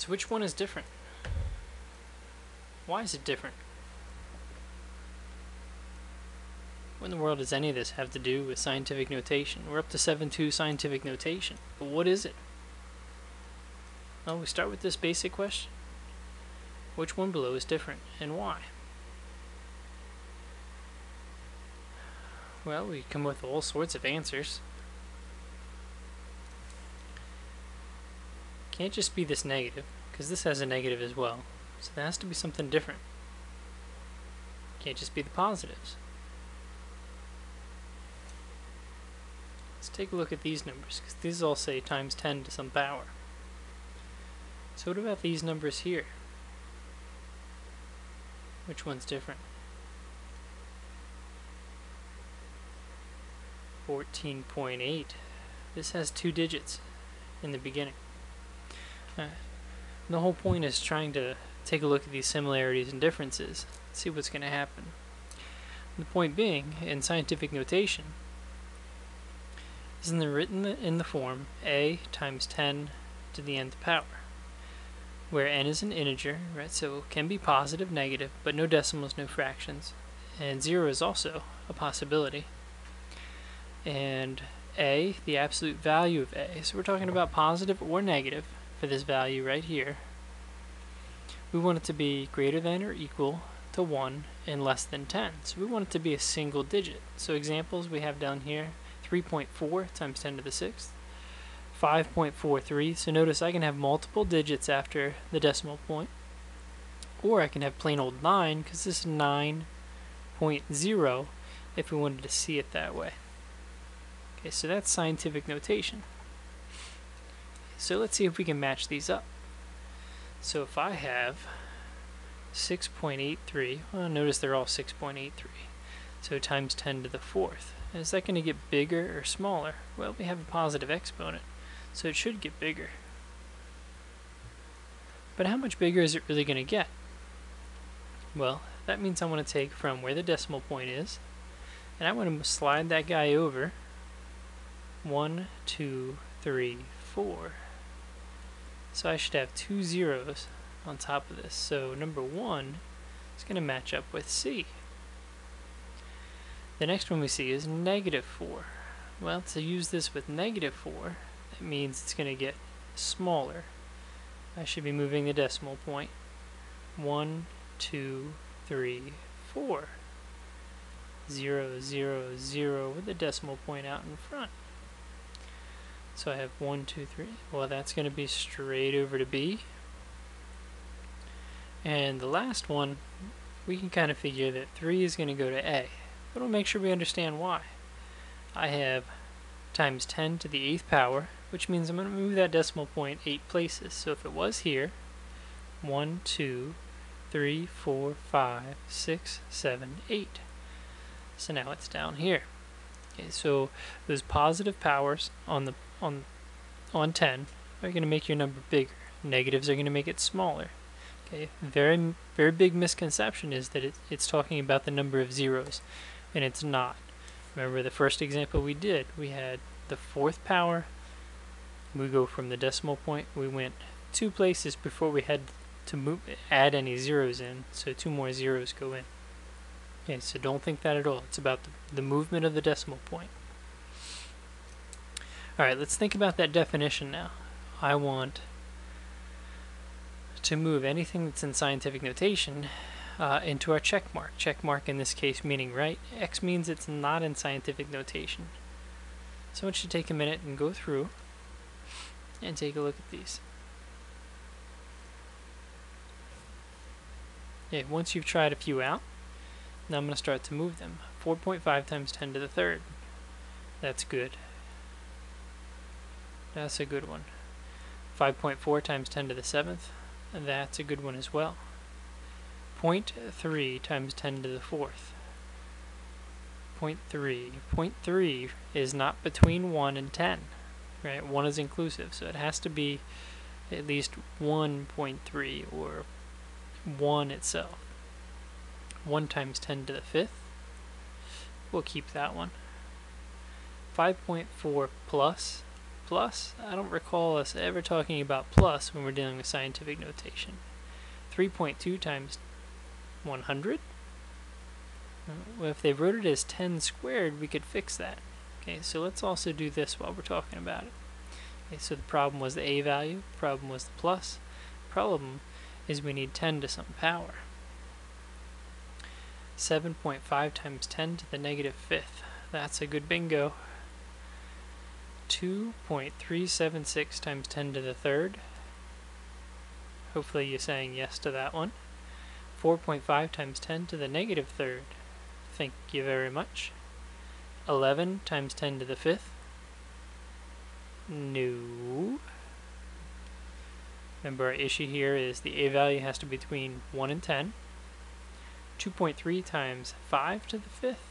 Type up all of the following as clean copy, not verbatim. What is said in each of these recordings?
So which one is different? Why is it different? What in the world does any of this have to do with scientific notation? We're up to 7.2 scientific notation, but what is it? Well, we start with this basic question. Which one below is different, and why? Well, we come with all sorts of answers. Can't just be this negative, because this has a negative as well. So there has to be something different. Can't just be the positives. Let's take a look at these numbers, because these all say times 10 to some power. So what about these numbers here? Which one's different? 14.8. This has 2 digits in the beginning. The whole point is trying to take a look at these similarities and differences, see what's going to happen. The point being, in scientific notation, this is written in the form a times 10 to the nth power, where n is an integer, right? So it can be positive, negative, but no decimals, no fractions. And 0 is also a possibility. And a, the absolute value of a, so we're talking about positive or negative for this value right here. We want it to be greater than or equal to 1 and less than 10. So we want it to be a single digit. So examples we have down here, 3.4 times 10 to the 6th, 5.43. So notice I can have multiple digits after the decimal point, or I can have plain old 9, because this is 9.0 if we wanted to see it that way. Okay, so that's scientific notation. So let's see if we can match these up. So if I have 6.83, well, notice they're all 6.83. So times 10 to the 4th. Is that going to get bigger or smaller? Well, we have a positive exponent, so it should get bigger. But how much bigger is it really going to get? Well, that means I want to take from where the decimal point is, and I want to slide that guy over 1, 2, 3, 4. So I should have 2 zeros on top of this. So number 1 is going to match up with C. The next one we see is negative 4. Well, to use this with negative 4, that means it's going to get smaller. I should be moving the decimal point. 1, 2, 3, 4. 0, 0, 0 with the decimal point out in front. So I have 1, 2, 3. Well, that's going to be straight over to B. And the last one, we can kind of figure that 3 is going to go to A. But we'll make sure we understand why. I have times 10 to the 8th power, which means I'm going to move that decimal point 8 places. So if it was here, 1, 2, 3, 4, 5, 6, 7, 8. So now it's down here. Okay, so those positive powers on 10 are going to make your number bigger. Negatives are going to make it smaller. Okay, very big misconception is that it's talking about the number of zeros, and it's not. Remember the first example we did, we had the 4th power. We go from the decimal point, we went 2 places before we had to add any zeros in, so 2 more zeros go in. Okay, so don't think that at all. It's about the movement of the decimal point. Alright, let's think about that definition now. I want to move anything that's in scientific notation into our check mark. Check mark in this case meaning right. X means it's not in scientific notation. So I want you to take a minute and go through and take a look at these. Okay, once you've tried a few out, now I'm going to start to move them. 4.5 times 10 to the 3rd. That's good. That's a good one. 5.4 times 10 to the 7th. That's a good one as well. 0.3 times 10 to the 4th. 0.3. 0.3 is not between 1 and 10. Right? 1 is inclusive, so it has to be at least 1.3 or 1 itself. 1 times 10 to the 5th. We'll keep that one. 5.4 plus plus. I don't recall us ever talking about plus when we're dealing with scientific notation. 3.2 times 100? Well, if they wrote it as 10 squared, we could fix that. Okay, so let's also do this while we're talking about it. Okay, so the problem was the a value, the problem was the plus. The problem is we need 10 to some power. 7.5 times 10 to the negative fifth. That's a good bingo. 2.376 times 10 to the third. Hopefully you're saying yes to that one. 4.5 times 10 to the negative third. Thank you very much. 11 times 10 to the fifth. No. Remember, our issue here is the a value has to be between 1 and 10. 2.3 times 5 to the fifth.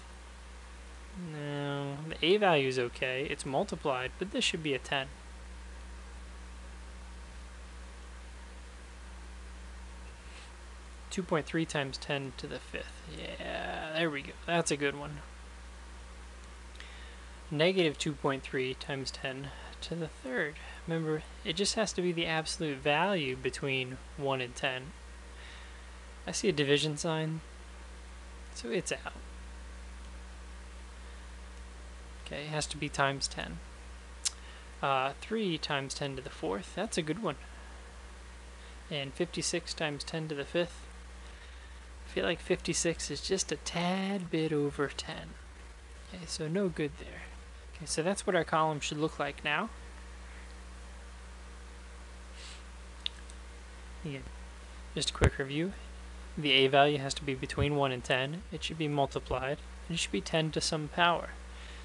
No, the a value is okay. It's multiplied, but this should be a 10. (2.3 times 10 to the fifth). Yeah, there we go. That's a good one. Negative 2.3 times 10 to the third. Remember, it just has to be the absolute value between 1 and 10. I see a division sign, so it's out. Okay, it has to be times 10. 3 times 10 to the fourth. That's a good one. And 56 times 10 to the fifth. I feel like 56 is just a tad bit over 10. Okay, so no good there. Okay, so that's what our column should look like now. Again, just a quick review. The a value has to be between 1 and 10. It should be multiplied. And it should be 10 to some power.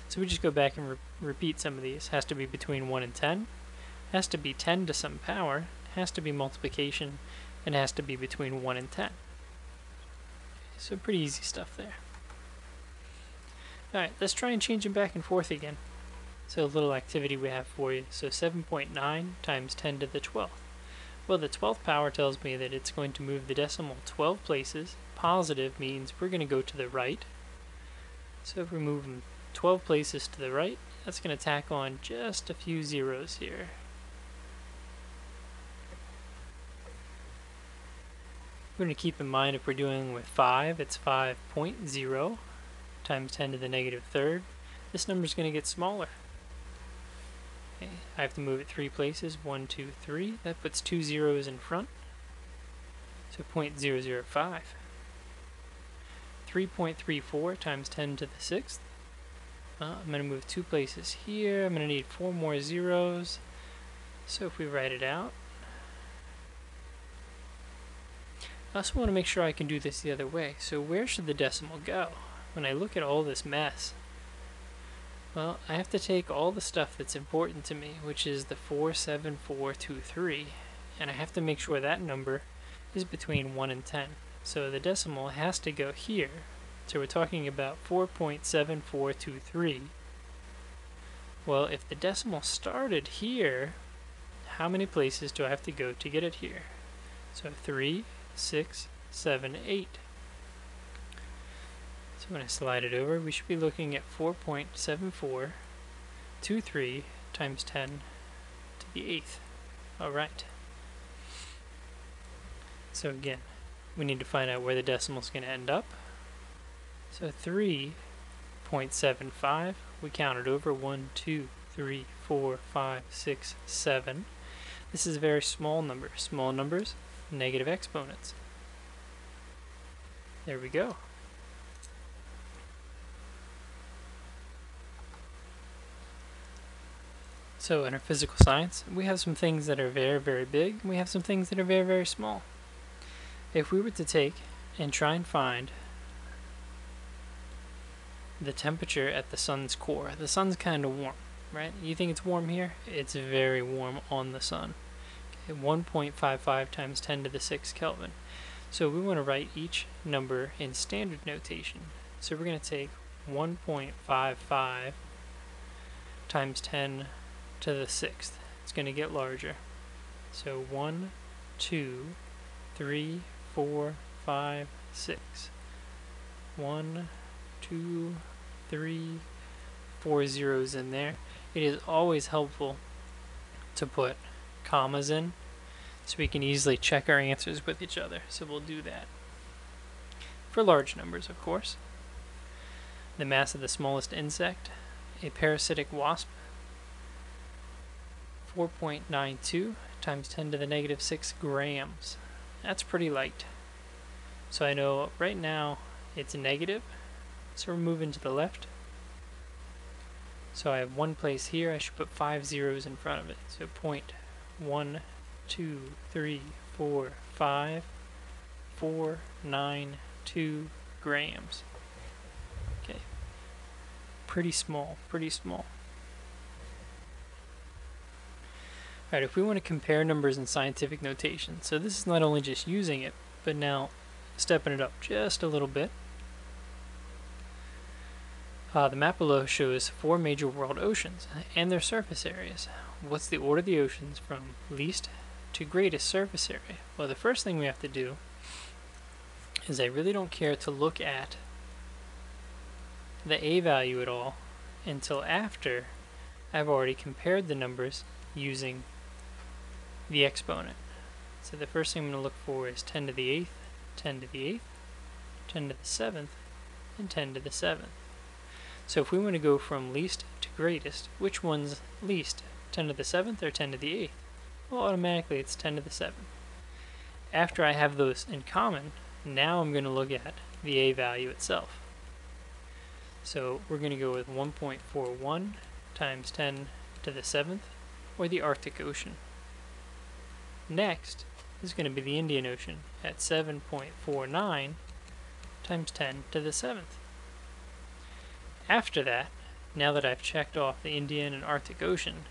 So we just go back and repeat some of these. Has to be between 1 and 10. Has to be 10 to some power. Has to be multiplication. And has to be between 1 and 10. So pretty easy stuff there. Alright, let's try and change them back and forth again. So a little activity we have for you. So 7.9 times 10 to the 12th. Well, the 12th power tells me that it's going to move the decimal 12 places. Positive means we're going to go to the right. So if we move them 12 places to the right, that's going to tack on just a few zeros here. We're going to keep in mind if we're doing with 5, it's 5.0 times 10 to the negative third. This number is going to get smaller. Okay, I have to move it 3 places, 1, 2, 3. That puts 2 zeros in front. So 0.005. 3.34 times 10 to the sixth. I'm going to move 2 places here. I'm going to need 4 more zeros. So if we write it out, I also want to make sure I can do this the other way. So where should the decimal go? When I look at all this mess, well, I have to take all the stuff that's important to me, which is the 47423, and I have to make sure that number is between 1 and 10. So the decimal has to go here. So we're talking about 4.7423. Well, if the decimal started here, how many places do I have to go to get it here? So 3, 6, 7, 8. So when I slide it over, we should be looking at 4.7423 times 10 to the 8th. Alright. So again, we need to find out where the decimal is going to end up. So 3.75, we counted over 1, 2, 3, 4, 5, 6, 7. This is a very small number. Small numbers, negative exponents. There we go. So in our physical science, we have some things that are very, very big, and we have some things that are very, very small. If we were to take and try and find the temperature at the sun's core, the sun's kind of warm, right? You think it's warm here? It's very warm on the sun. Okay, 1.55 times 10 to the 6 Kelvin. So we want to write each number in standard notation. So we're going to take 1.55 times 10 to the 6th. It's going to get larger. So 1, 2, 3, 4, 5, 6. 1, 2, 3, 4 zeros in there. It is always helpful to put commas in so we can easily check our answers with each other. So we'll do that. For large numbers, of course. The mass of the smallest insect, a parasitic wasp, 4.92 times 10 to the negative 6 grams. That's pretty light. So I know right now it's negative, so we're moving to the left. So I have one place here, I should put 5 zeros in front of it. So 0.1, 2, 3, 4, 5, 4, 9, 2 grams. Okay. Pretty small, pretty small. Alright, if we want to compare numbers in scientific notation, so this is not only just using it, but now stepping it up just a little bit. The map below shows 4 major world oceans and their surface areas. What's the order of the oceans from least to greatest surface area? Well, the first thing we have to do is I really don't care to look at the A value at all until after I've already compared the numbers using the exponent. So the first thing I'm going to look for is 10 to the 8th, 10 to the 8th, 10 to the 7th, and 10 to the 7th. So if we want to go from least to greatest, which one's least? 10 to the 7th or 10 to the 8th? Well, automatically it's 10 to the 7th. After I have those in common, now I'm going to look at the A value itself. So we're going to go with 1.41 times 10 to the 7th, or the Arctic Ocean. Next is going to be the Indian Ocean at 7.49 times 10 to the 7th. After that, now that I've checked off the Indian and Arctic Ocean,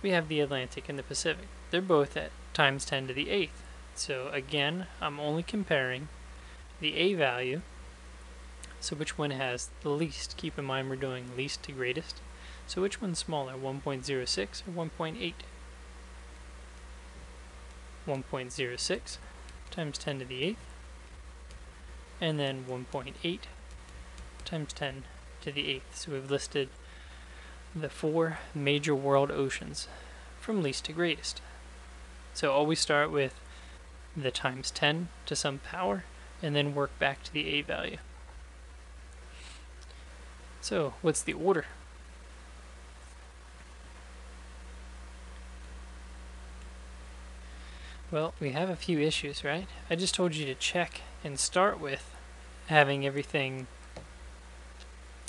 we have the Atlantic and the Pacific. They're both at times 10 to the 8th. So again, I'm only comparing the A value. So which one has the least? Keep in mind we're doing least to greatest. So which one's smaller, 1.06 or 1.8? 1.06 times 10 to the 8th. And then 1.8 times 10 to the 8th. So we've listed the 4 major world oceans from least to greatest. So always start with the times 10 to some power and then work back to the A value. So what's the order? Well, we have a few issues, right? I just told you to check and start with having everything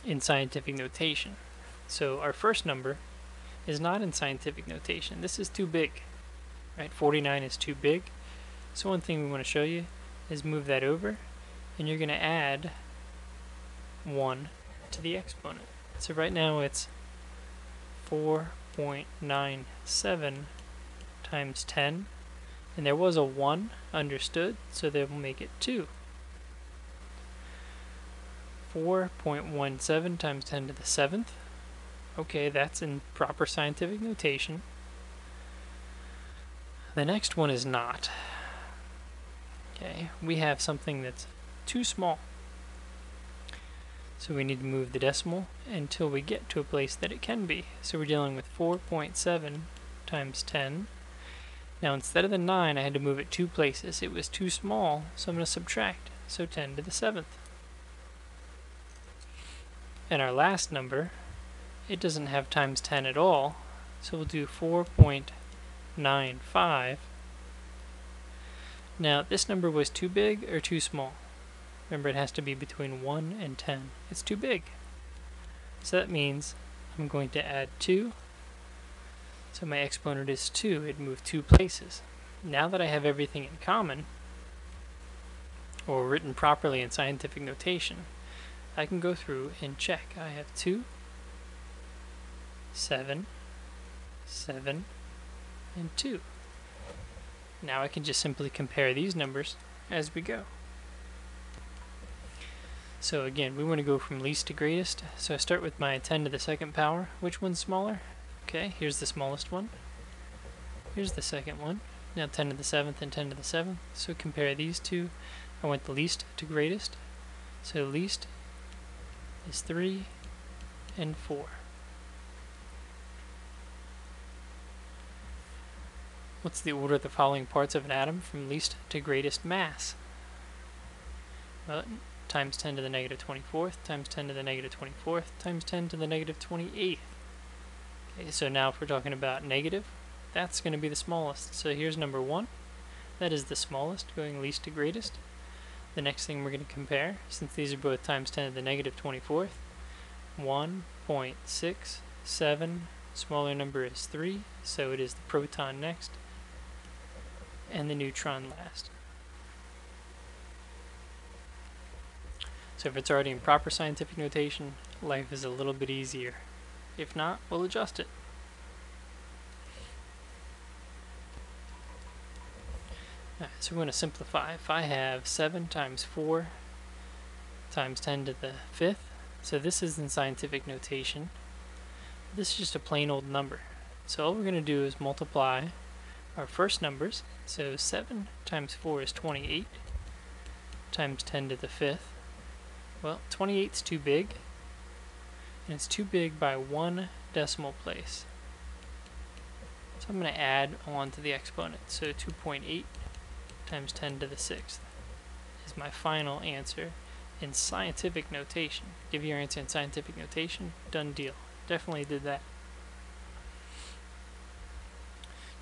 in scientific notation. So our first number is not in scientific notation. This is too big, right? 49 is too big. So one thing we want to show you is move that over, and you're going to add 1 to the exponent. So right now it's 4.97 times 10, and there was a 1 understood, so that will make it 2. 4.17 times 10 to the 7th. Okay, that's in proper scientific notation. The next one is not. Okay, we have something that's too small. So we need to move the decimal until we get to a place that it can be. So we're dealing with 4.7 times 10. Now instead of the 9, I had to move it 2 places. It was too small, so I'm going to subtract. So 10 to the 7th. And our last number, it doesn't have times 10 at all, so we'll do 4.95. Now this number was too big or too small? Remember, it has to be between 1 and 10. It's too big. So that means I'm going to add 2. So my exponent is 2. It moved 2 places. Now that I have everything in common, or written properly in scientific notation, I can go through and check. I have 2, 7, 7, and 2. Now I can just simply compare these numbers as we go. So again, we want to go from least to greatest. So I start with my 10 to the 2nd power. Which one's smaller? Okay, here's the smallest one. Here's the second one. Now 10 to the 7th and 10 to the 7th. So compare these two. I went the least to greatest. So least is 3 and 4. What's the order of the following parts of an atom from least to greatest mass? Well, times 10 to the negative 24th, times 10 to the negative 24th, times 10 to the negative 28th. Okay, so now if we're talking about negative, that's going to be the smallest. So here's number 1. That is the smallest, going least to greatest. The next thing we're going to compare, since these are both times 10 to the negative 24th, 1.67, smaller number is 3, so it is the proton next, and the neutron last. So if it's already in proper scientific notation, life is a little bit easier. If not, we'll adjust it. So we're going to simplify. If I have 7 times 4 times 10 to the 5th, so this is in scientific notation. This is just a plain old number. So all we're going to do is multiply our first numbers. So 7 times 4 is 28 times 10 to the 5th. Well, 28 is too big, and it's too big by 1 decimal place. So I'm going to add on to the exponent. So 2.8 times 10 to the 6th is my final answer in scientific notation. Give your answer in scientific notation, done deal. Definitely did that.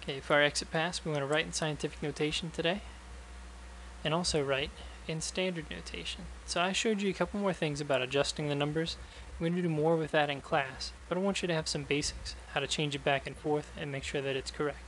Okay, for our exit pass, we want to write in scientific notation today, and also write in standard notation. So I showed you a couple more things about adjusting the numbers. We're going to do more with that in class, but I want you to have some basics, how to change it back and forth and make sure that it's correct.